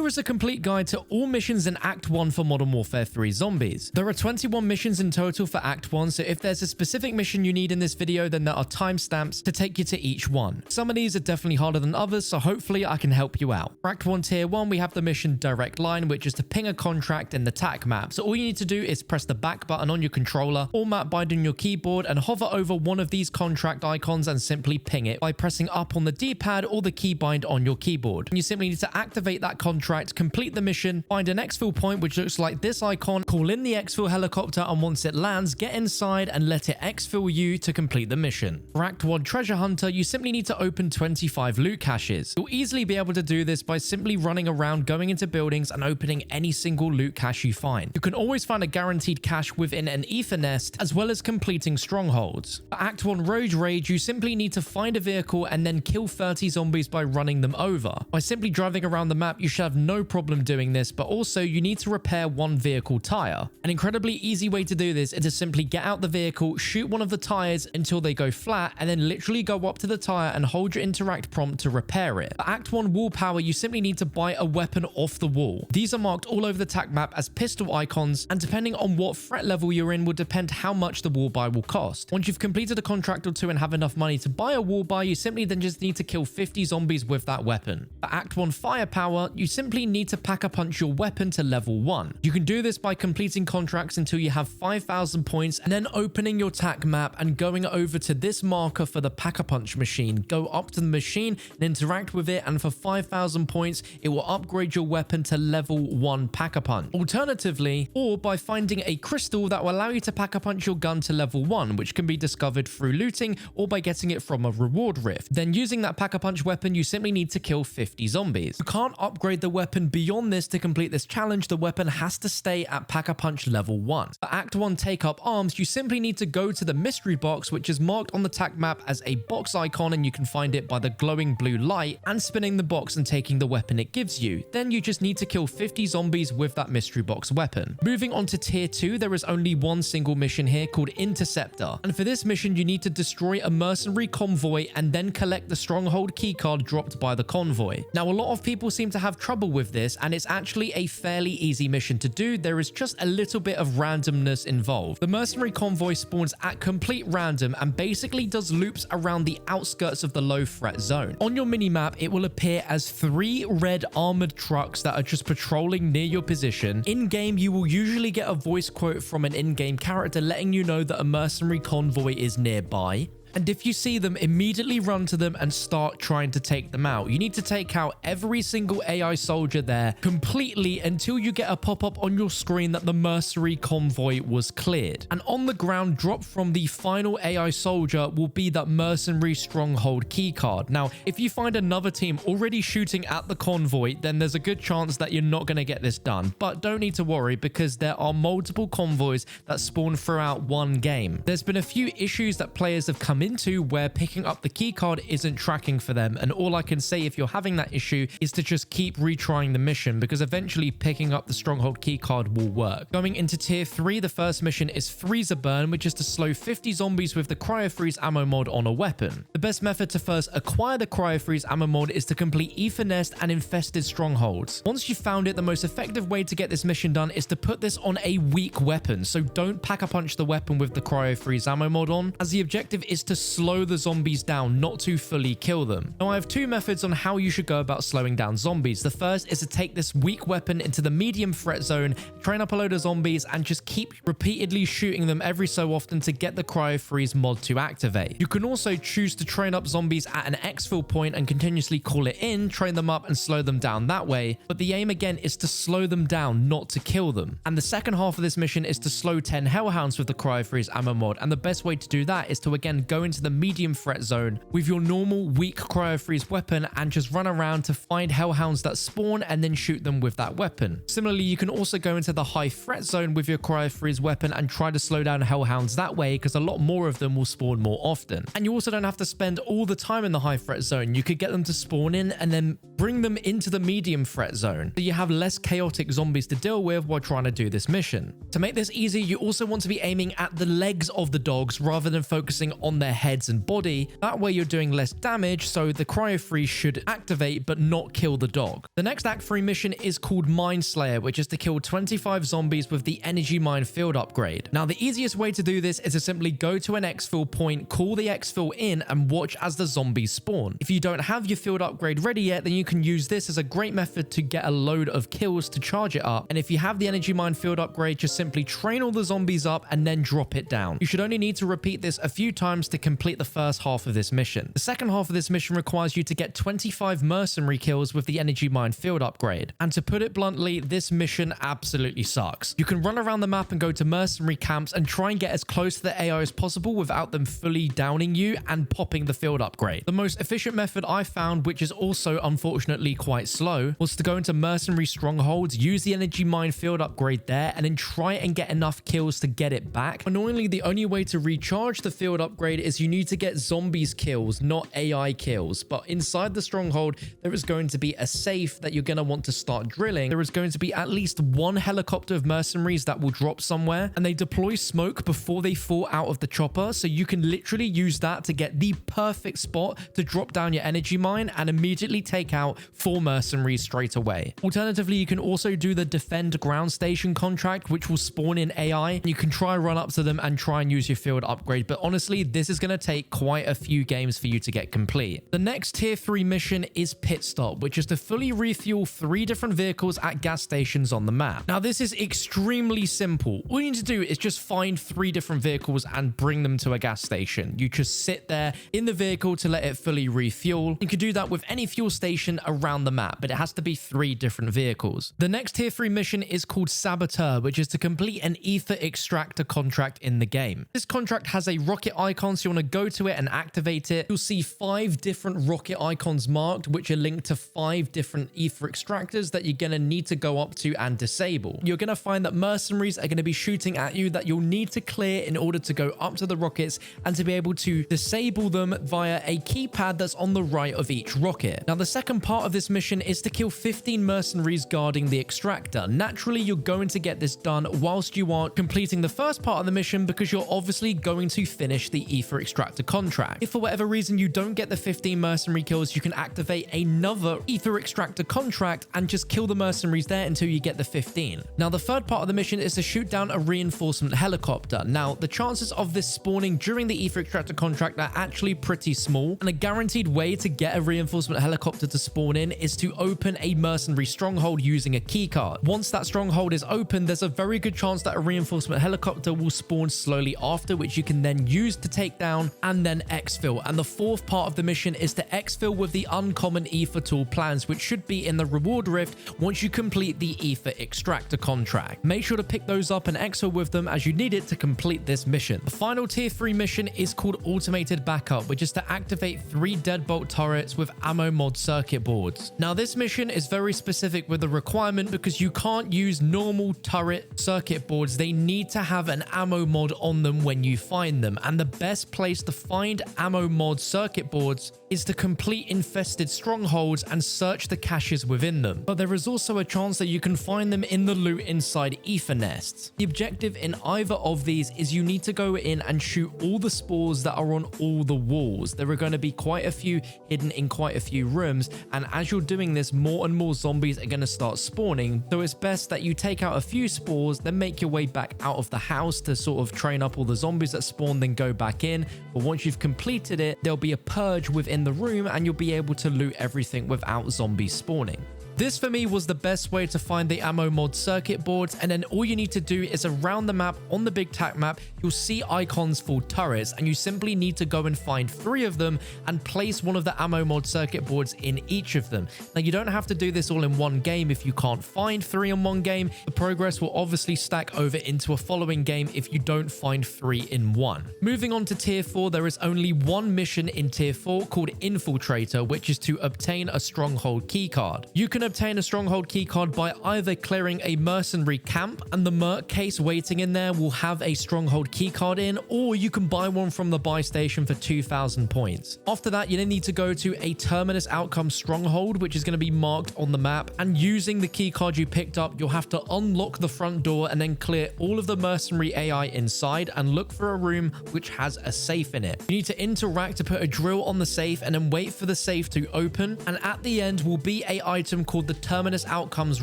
Here is a complete guide to all missions in Act 1 for Modern Warfare 3 Zombies. There are 21 missions in total for Act 1, so if there's a specific mission you need in this video, then there are timestamps to take you to each one. Some of these are definitely harder than others, so hopefully I can help you out. For Act 1 Tier 1, we have the mission Direct Line, which is to ping a contract in the TAC map. So all you need to do is press the back button on your controller or map bind on your keyboard and hover over one of these contract icons and simply ping it by pressing up on the D-pad or the key bind on your keyboard. And you simply need to activate that contract, complete the mission, find an exfil point which looks like this icon, call in the exfil helicopter, and once it lands, get inside and let it exfil you to complete the mission. For Act 1 Treasure Hunter, you simply need to open 25 loot caches. You'll easily be able to do this by simply running around, going into buildings and opening any single loot cache you find. You can always find a guaranteed cache within an ether nest, as well as completing strongholds. For Act 1 Road Rage, you simply need to find a vehicle and then kill 30 zombies by running them over. By simply driving around the map, you should have no problem doing this, but also you need to repair one vehicle tire. An incredibly easy way to do this is to simply get out the vehicle, shoot one of the tires until they go flat, and then literally go up to the tire and hold your interact prompt to repair it. For Act 1 Wall Power, you simply need to buy a weapon off the wall. These are marked all over the TAC map as pistol icons, and depending on what threat level you're in will depend how much the wall buy will cost. Once you've completed a contract or two and have enough money to buy a wall buy, you simply then just need to kill 50 zombies with that weapon. For Act 1 Firepower, you simply need to pack-a-punch your weapon to level 1. You can do this by completing contracts until you have 5,000 points and then opening your TAC map and going over to this marker for the pack-a-punch machine. Go up to the machine and interact with it, and for 5,000 points, it will upgrade your weapon to level 1 pack-a-punch. Alternatively, or by finding a crystal that will allow you to pack-a-punch your gun to level 1, which can be discovered through looting or by getting it from a reward rift. Then using that pack-a-punch weapon, you simply need to kill 50 zombies. You can't upgrade the weapon beyond this to complete this challenge. The weapon has to stay at pack-a-punch level 1. For Act 1 Take Up Arms, you simply need to go to the mystery box, which is marked on the TAC map as a box icon, and you can find it by the glowing blue light and spinning the box and taking the weapon it gives you. Then you just need to kill 50 zombies with that mystery box weapon. Moving on to Tier 2, there is only one single mission here called Interceptor, and for this mission you need to destroy a mercenary convoy and then collect the stronghold keycard dropped by the convoy. Now, a lot of people seem to have trouble with this, and it's actually a fairly easy mission to do. There is just a little bit of randomness involved. The mercenary convoy spawns at complete random and basically does loops around the outskirts of the low threat zone. On your minimap, it will appear as 3 red armored trucks that are just patrolling near your position. In-game, you will usually get a voice quote from an in-game character letting you know that a mercenary convoy is nearby. And if you see them, immediately run to them and start trying to take them out. You need to take out every single AI soldier there completely until you get a pop-up on your screen that the mercenary convoy was cleared. And on the ground, drop from the final AI soldier will be that mercenary stronghold keycard. Now, if you find another team already shooting at the convoy, then there's a good chance that you're not going to get this done. But don't need to worry, because there are multiple convoys that spawn throughout one game. There's been a few issues that players have come into where picking up the keycard isn't tracking for them, and all I can say if you're having that issue is to just keep retrying the mission, because eventually picking up the stronghold keycard will work. Going into Tier 3, the first mission is Freezer Burn, which is to slow 50 zombies with the Cryo Freeze ammo mod on a weapon. The best method to first acquire the Cryo Freeze ammo mod is to complete Ether Nest and Infested Strongholds. Once you've found it, the most effective way to get this mission done is to put this on a weak weapon, so don't pack-a-punch the weapon with the Cryo Freeze ammo mod on, as the objective is to slow the zombies down, not to fully kill them. Now, I have 2 methods on how you should go about slowing down zombies. The first is to take this weak weapon into the medium threat zone, train up a load of zombies, and just keep repeatedly shooting them every so often to get the Cryo Freeze mod to activate. You can also choose to train up zombies at an exfil point and continuously call it in, train them up and slow them down that way, but the aim again is to slow them down, not to kill them. And the second half of this mission is to slow 10 Hellhounds with the Cryo Freeze ammo mod, and the best way to do that is to again go into the medium threat zone with your normal weak Cryo Freeze weapon and just run around to find Hellhounds that spawn and then shoot them with that weapon. Similarly, you can also go into the high threat zone with your Cryo Freeze weapon and try to slow down Hellhounds that way, because a lot more of them will spawn more often. And you also don't have to spend all the time in the high threat zone. You could get them to spawn in and then bring them into the medium threat zone, so you have less chaotic zombies to deal with while trying to do this mission. To make this easy, you also want to be aiming at the legs of the dogs rather than focusing on their their heads and body. That way you're doing less damage, so the cryo freeze should activate but not kill the dog. The next Act 3 mission is called Mineslayer, which is to kill 25 zombies with the energy mine field upgrade. Now, the easiest way to do this is to simply go to an exfil point, call the exfil in, and watch as the zombies spawn. If you don't have your field upgrade ready yet, then you can use this as a great method to get a load of kills to charge it up. And if you have the energy mine field upgrade, just simply train all the zombies up and then drop it down. You should only need to repeat this a few times to complete the first half of this mission. The second half of this mission requires you to get 25 mercenary kills with the energy mine field upgrade. And to put it bluntly, this mission absolutely sucks. You can run around the map and go to mercenary camps and try and get as close to the AI as possible without them fully downing you and popping the field upgrade. The most efficient method I found, which is also unfortunately quite slow, was to go into mercenary strongholds, use the energy mine field upgrade there, and then try and get enough kills to get it back. Annoyingly, the only way to recharge the field upgrade is you need to get zombies kills, not AI kills. But inside the stronghold, there is going to be a safe that you're going to want to start drilling. There is going to be at least one helicopter of mercenaries that will drop somewhere, and they deploy smoke before they fall out of the chopper, so you can literally use that to get the perfect spot to drop down your energy mine and immediately take out 4 mercenaries straight away. Alternatively, you can also do the defend ground station contract, which will spawn in AI. You can try run up to them and try and use your field upgrade, but honestly, this is going to take quite a few games for you to get complete. The next tier 3 mission is Pit Stop, which is to fully refuel 3 different vehicles at gas stations on the map. Now, this is extremely simple. All you need to do is just find 3 different vehicles and bring them to a gas station. You just sit there in the vehicle to let it fully refuel. You can do that with any fuel station around the map, but it has to be 3 different vehicles. The next tier 3 mission is called Saboteur, which is to complete an ether extractor contract in the game. This contract has a rocket icon, so you want to go to it and activate it. You'll see 5 different rocket icons marked, which are linked to 5 different ether extractors that you're going to need to go up to and disable. You're going to find that mercenaries are going to be shooting at you that you'll need to clear in order to go up to the rockets and to be able to disable them via a keypad that's on the right of each rocket. Now, the second part of this mission is to kill 15 mercenaries guarding the extractor. Naturally, you're going to get this done whilst you are completing the first part of the mission because you're obviously going to finish the ether extractor contract. If for whatever reason you don't get the 15 mercenary kills, you can activate another ether extractor contract and just kill the mercenaries there until you get the 15. Now, the third part of the mission is to shoot down a reinforcement helicopter. Now, the chances of this spawning during the ether extractor contract are actually pretty small, and a guaranteed way to get a reinforcement helicopter to spawn in is to open a mercenary stronghold using a keycard. Once that stronghold is open, there's a very good chance that a reinforcement helicopter will spawn slowly after, which you can then use to take down and then exfil. And the fourth part of the mission is to exfil with the uncommon ether tool plans, which should be in the reward rift once you complete the ether extractor contract. Make sure to pick those up and exfil with them as you need it to complete this mission. The final tier 3 mission is called Automated Backup, which is to activate 3 deadbolt turrets with ammo mod circuit boards. Now, this mission is very specific with the requirement because you can't use normal turret circuit boards. They need to have an ammo mod on them when you find them, and the best place to find ammo mod circuit boards is to complete infested strongholds and search the caches within them. But there is also a chance that you can find them in the loot inside ether nests. The objective in either of these is you need to go in and shoot all the spores that are on all the walls. There are going to be quite a few hidden in quite a few rooms, and as you're doing this, more and more zombies are going to start spawning. So it's best that you take out a few spores, then make your way back out of the house to sort of train up all the zombies that spawn, then go back in. But once you've completed it, there'll be a purge within the room and you'll be able to loot everything without zombies spawning. This for me was the best way to find the ammo mod circuit boards, and then all you need to do is around the map on the big tac map, you'll see icons for turrets, and you simply need to go and find 3 of them and place one of the ammo mod circuit boards in each of them. Now, you don't have to do this all in one game if you can't find 3 in one game. The progress will obviously stack over into a following game if you don't find 3 in one. Moving on to tier 4, there is only one mission in tier 4 called Infiltrator, which is to obtain a stronghold keycard. You can obtain a stronghold keycard by either clearing a mercenary camp, and the merc case waiting in there will have a stronghold keycard in, or you can buy one from the buy station for 2,000 points. After that, you then need to go to a terminus outcome stronghold, which is going to be marked on the map, and using the keycard you picked up, you'll have to unlock the front door and then clear all of the mercenary AI inside and look for a room which has a safe in it. You need to interact to put a drill on the safe and then wait for the safe to open, and at the end will be a item called the terminus outcomes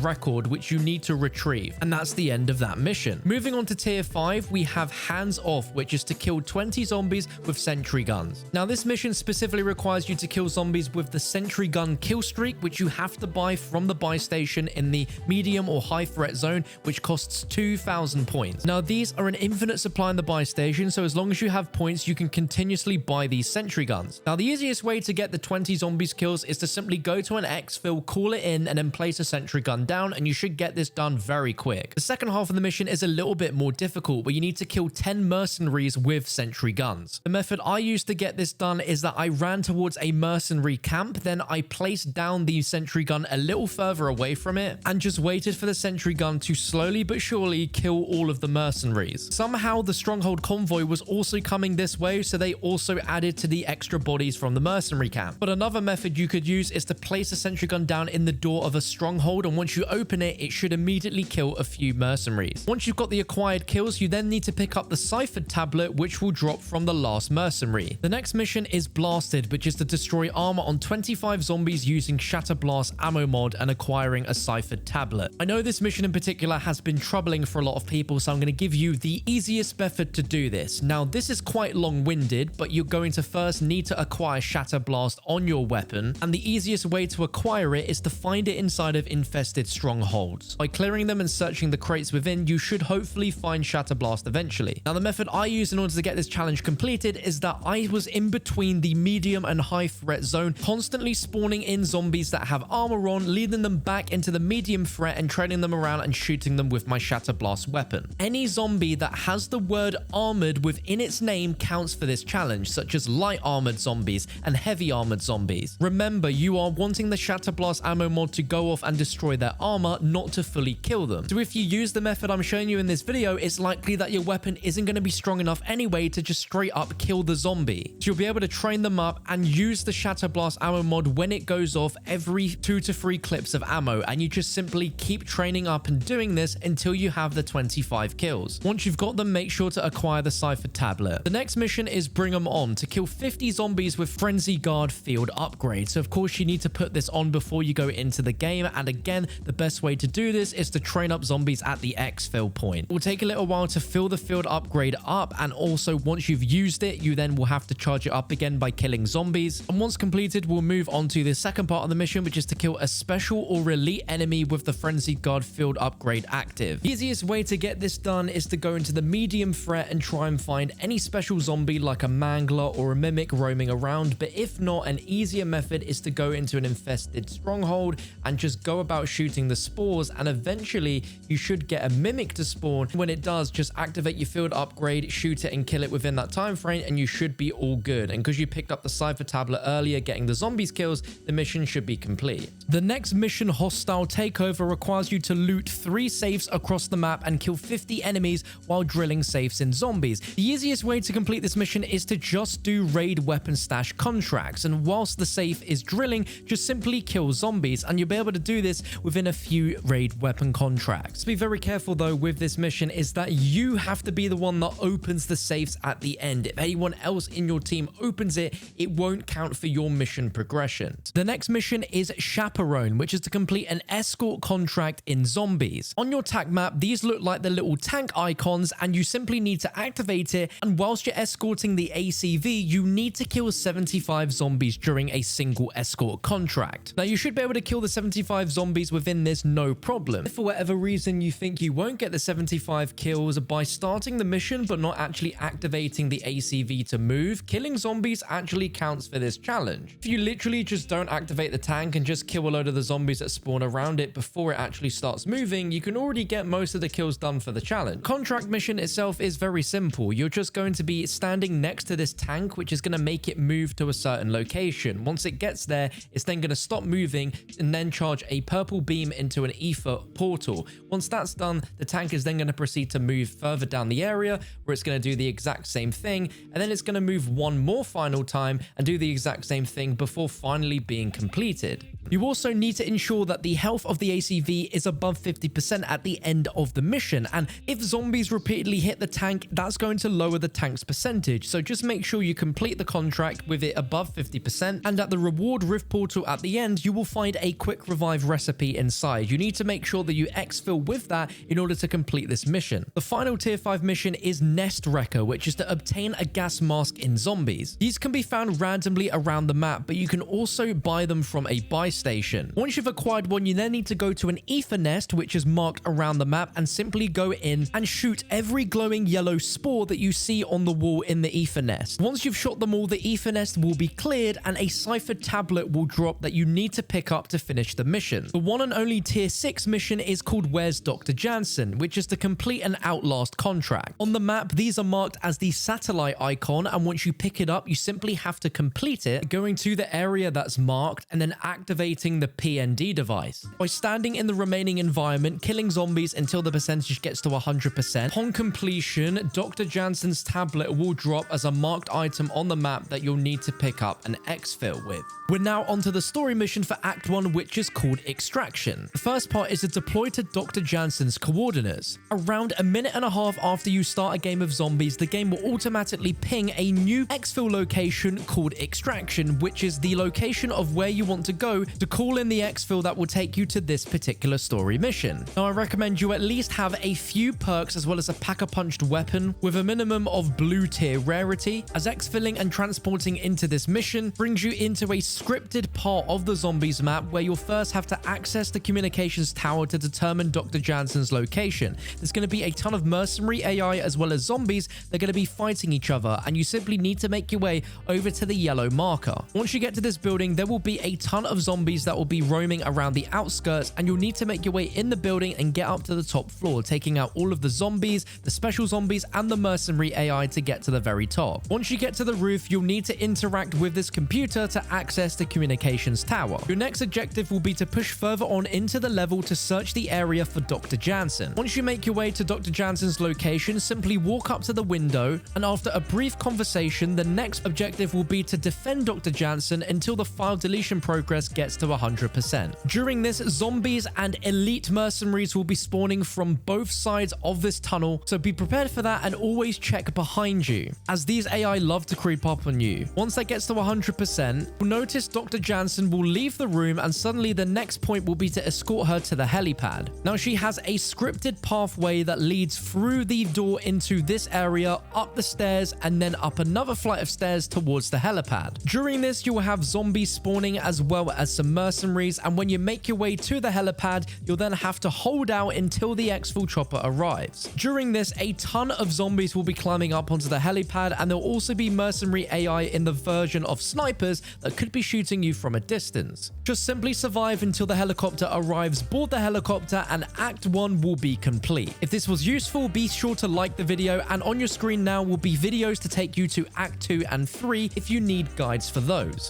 record, which you need to retrieve, and that's the end of that mission. Moving on to tier 5, we have hands off, which is to kill 20 zombies with sentry guns. Now this mission specifically requires you to kill zombies with the sentry gun kill streak, which you have to buy from the buy station in the medium or high threat zone, which costs 2,000 points. Now these are an infinite supply in the buy station, so as long as you have points, you can continuously buy these sentry guns. Now the easiest way to get the 20 zombies kills is to simply go to an exfil, call it in, and then place a sentry gun down, and you should get this done very quick. The second half of the mission is a little bit more difficult, where you need to kill 10 mercenaries with sentry guns. The method I used to get this done is that I ran towards a mercenary camp, then I placed down the sentry gun a little further away from it, and just waited for the sentry gun to slowly but surely kill all of the mercenaries. Somehow the stronghold convoy was also coming this way, so they also added to the extra bodies from the mercenary camp. But another method you could use is to place a sentry gun down in the door of a stronghold, and once you open it, it should immediately kill a few mercenaries. Once you've got the acquired kills, you then need to pick up the ciphered tablet, which will drop from the last mercenary. The next mission is Blasted, which is to destroy armor on 25 zombies using Shatter Blast ammo mod and acquiring a ciphered tablet. I know this mission in particular has been troubling for a lot of people, so I'm going to give you the easiest method to do this. Now this is quite long-winded, but you're going to first need to acquire Shatter Blast on your weapon, and the easiest way to acquire it is to find it inside of infested strongholds. By clearing them and searching the crates within, you should hopefully find Shatter Blast eventually. Now the method I use in order to get this challenge completed is that I was in between the medium and high threat zone, constantly spawning in zombies that have armor on, leading them back into the medium threat and trailing them around and shooting them with my Shatter Blast weapon. Any zombie that has the word armored within its name counts for this challenge, such as light armored zombies and heavy armored zombies. Remember, you are wanting the Shatter Blast ammo mod to go off and destroy their armor, not to fully kill them. So if you use the method I'm showing you in this video, it's likely that your weapon isn't going to be strong enough anyway to just straight up kill the zombie. So you'll be able to train them up and use the Shatter Blast ammo mod when it goes off every 2 to 3 clips of ammo, and you just simply keep training up and doing this until you have the 25 kills. Once you've got them, make sure to acquire the ciphered tablet. The next mission is Bring 'em On, to kill 50 zombies with Frenzy Guard field upgrade. So of course you need to put this on before you go into the game, and again, the best way to do this is to train up zombies at the exfil point. It will take a little while to fill the field upgrade up, and also once you've used it, you then will have to charge it up again by killing zombies. And once completed, we'll move on to the second part of the mission, which is to kill a special or elite enemy with the Frenzy Guard field upgrade active. The easiest way to get this done is to go into the medium threat and try and find any special zombie like a mangler or a mimic roaming around, but if not, an easier method is to go into an infested stronghold and just go about shooting the spores, and eventually you should get a mimic to spawn. When it does, just activate your field upgrade, shoot it and kill it within that time frame, and you should be all good. And because you picked up the cipher tablet earlier, getting the zombies kills, the mission should be complete. The next mission, Hostile Takeover, requires you to loot 3 safes across the map and kill 50 enemies while drilling safes in zombies. The easiest way to complete this mission is to just do raid weapon stash contracts, and whilst the safe is drilling, just simply kill zombies, and you'll be able to do this within a few raid weapon contracts. Be very careful though with this mission is that you have to be the one that opens the safes at the end. If anyone else in your team opens it, it won't count for your mission progression. The next mission is Chaperone, which is to complete an escort contract in zombies. On your tac map, these look like the little tank icons, and you simply need to activate it, and whilst you're escorting the ACV, you need to kill 75 zombies during a single escort contract. Now you should be able to kill the 75 zombies within this no problem. If for whatever reason you think you won't get the 75 kills by starting the mission but not actually activating the ACV to move, killing zombies actually counts for this challenge. If you literally just don't activate the tank and just kill a load of the zombies that spawn around it before it actually starts moving, you can already get most of the kills done for the challenge. Contract mission itself is very simple. You're just going to be standing next to this tank, which is going to make it move to a certain location. Once it gets there, it's then going to stop moving, and can then charge a purple beam into an ether portal. Once that's done, the tank is then going to proceed to move further down the area where it's going to do the exact same thing, and then it's going to move one more final time and do the exact same thing before finally being completed. You also need to ensure that the health of the ACV is above 50% at the end of the mission, and if zombies repeatedly hit the tank, that's going to lower the tank's percentage, so just make sure you complete the contract with it above 50%, and at the reward rift portal at the end, you will find a quick revive recipe inside. You need to make sure that you exfil with that in order to complete this mission. The final tier 5 mission is Nest Wrecker, which is to obtain a gas mask in zombies. These can be found randomly around the map, but you can also buy them from a buy station. Once you've acquired one, you then need to go to an ether nest, which is marked around the map, and simply go in and shoot every glowing yellow spore that you see on the wall in the ether nest. Once you've shot them all, the ether nest will be cleared and a ciphered tablet will drop that you need to pick up to finish the mission. The one and only tier 6 mission is called Where's Dr. Jansen, which is to complete an Outlast contract. On the map, these are marked as the satellite icon, and once you pick it up, you simply have to complete it, going to the area that's marked and then activating the PND device. By standing in the remaining environment, killing zombies until the percentage gets to 100%, upon completion, Dr. Jansen's tablet will drop as a marked item on the map that you'll need to pick up and exfil with. We're now onto the story mission for Act 1, which is called Extraction. The first part is to deploy to Dr. Jansen's coordinates. Around a minute and a half after you start a game of zombies, the game will automatically ping a new exfil location called Extraction, which is the location of where you want to go to call in the exfil that will take you to this particular story mission. Now, I recommend you at least have a few perks as well as a pack-a-punched weapon with a minimum of blue tier rarity, as exfilling and transporting into this mission brings you into a scripted part of the zombies map where you'll first have to access the communications tower to determine Dr. Jansen's location. There's going to be a ton of mercenary AI as well as zombies. They're going to be fighting each other, and you simply need to make your way over to the yellow marker. Once you get to this building, there will be a ton of zombies that will be roaming around the outskirts, and you'll need to make your way in the building and get up to the top floor, taking out all of the zombies, the special zombies, and the mercenary AI to get to the very top. Once you get to the roof, you'll need to interact with this computer to access the communications tower. Your next objective will be to push further on into the level to search the area for Dr. Jansen. Once you make your way to Dr. Jansen's location, simply walk up to the window, and after a brief conversation, the next objective will be to defend Dr. Jansen until the file deletion progress gets to 100%. During this, zombies and elite mercenaries will be spawning from both sides of this tunnel, so be prepared for that and always check behind you, as these AI love to creep up on you. Once that gets to 100%, you'll notice Dr. Jansen will leave the room, and suddenly the next point will be to escort her to the helipad. Now, she has a scripted pathway that leads through the door into this area, up the stairs, and then up another flight of stairs towards the helipad. During this, you will have zombies spawning as well as some mercenaries, and when you make your way to the helipad, you'll then have to hold out until the exfil chopper arrives. During this, a ton of zombies will be climbing up onto the helipad, and there'll also be mercenary AI in the version of snipers that could be shooting you from a distance. Just simply survive until the helicopter arrives, board the helicopter, and Act 1 will be complete. If this was useful, be sure to like the video, and on your screen now will be videos to take you to Act 2 and 3 if you need guides for those.